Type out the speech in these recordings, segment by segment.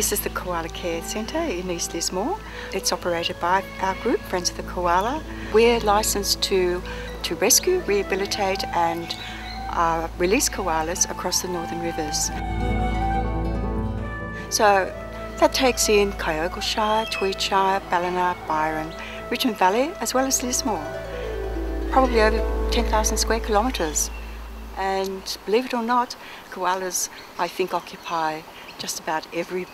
This is the Koala Care Centre in East Lismore. It's operated by our group, Friends of the Koala. We're licensed to rescue, rehabilitate and release koalas across the northern rivers. So that takes in Kyogle-Shire, Tweed-Shire, Ballina, Byron, Richmond Valley as well as Lismore. Probably over 10,000 square kilometres. And believe it or not, koalas I think occupy just about every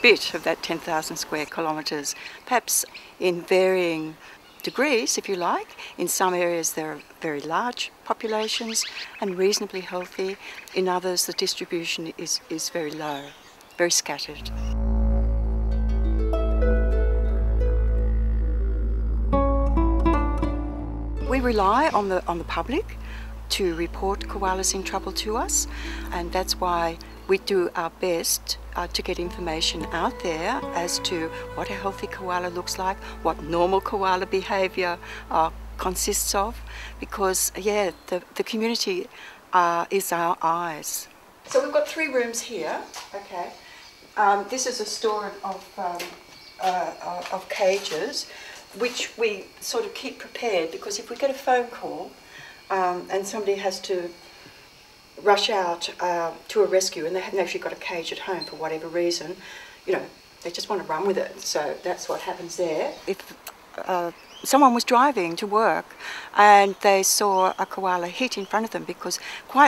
bit of that 10,000 square kilometres, perhaps in varying degrees, if you like. In some areas there are very large populations and reasonably healthy. In others the distribution is very low, very scattered. We rely on the public to report koalas in trouble to us, and that's why we do our best to get information out there as to what a healthy koala looks like, what normal koala behaviour consists of, because the community is our eyes. So we've got 3 rooms here. Okay, this is a store of cages, which we sort of keep prepared, because if we get a phone call and somebody has to rush out to a rescue and they haven't actually got a cage at home for whatever reason, you know, they just want to run with it. So that's what happens there. If someone was driving to work and they saw a koala hit in front of them, because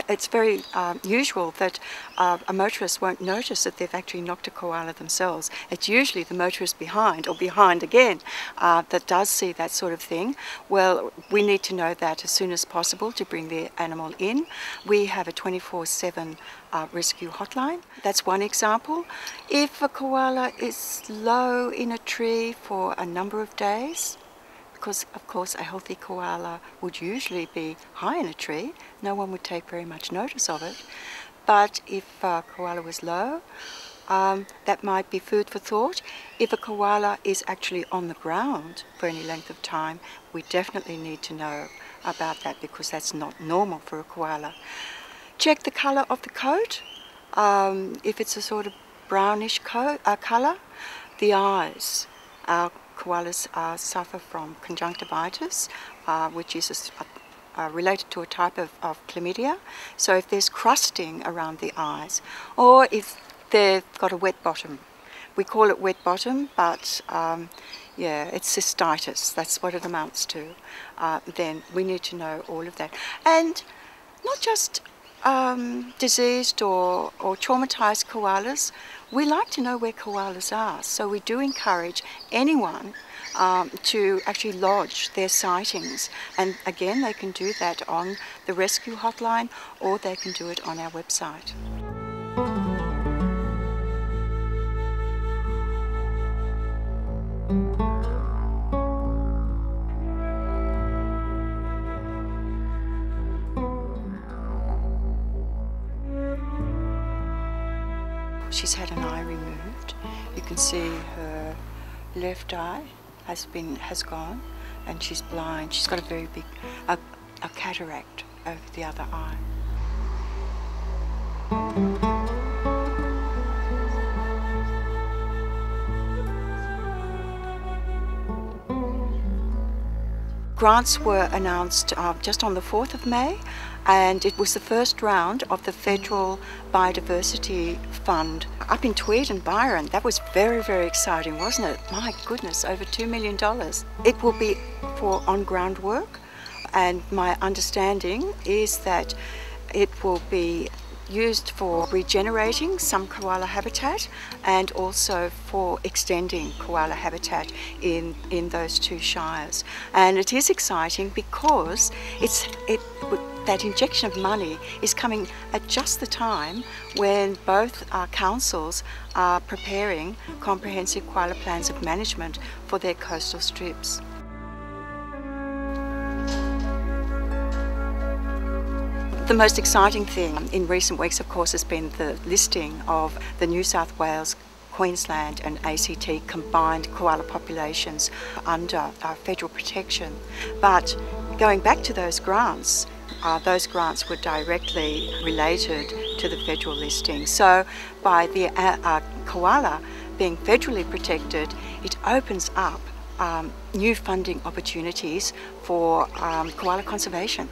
it's very usual that a motorist won't notice that they've actually knocked a koala themselves. It's usually the motorist behind, or behind again, that does see that sort of thing. Well, we need to know that as soon as possible to bring the animal in. We have a 24/7 rescue hotline. That's one example. If a koala is low in a tree for a number of days, because of course a healthy koala would usually be high in a tree, no one would take very much notice of it. But if a koala was low, that might be food for thought. If a koala is actually on the ground for any length of time, we definitely need to know about that, because that's not normal for a koala. Check the colour of the coat. If it's a sort of brownish colour, the eyes. Our koalas suffer from conjunctivitis, which is related to a type of chlamydia. So if there's crusting around the eyes, or if they've got a wet bottom, we call it wet bottom, but it's cystitis, that's what it amounts to, then we need to know all of that. And not just diseased or traumatised koalas, we like to know where koalas are, so we do encourage anyone to actually lodge their sightings, and again they can do that on the rescue hotline, or they can do it on our website. She's had an eye removed. You can see her left eye has gone, and she's blind. She's got a very big a cataract over the other eye. Grants were announced just on the 4th of May, and it was the first round of the Federal Biodiversity Fund up in Tweed and Byron. That was very, very exciting, wasn't it? My goodness, over $2 million. It will be for on-ground work, and my understanding is that it will be used for regenerating some koala habitat and also for extending koala habitat in those 2 shires. And it is exciting because that injection of money is coming at just the time when both our councils are preparing comprehensive koala plans of management for their coastal strips. The most exciting thing in recent weeks, of course, has been the listing of the New South Wales, Queensland and ACT combined koala populations under federal protection. But going back to those grants, those grants were directly related to the federal listing. So by the koala being federally protected, it opens up new funding opportunities for koala conservation.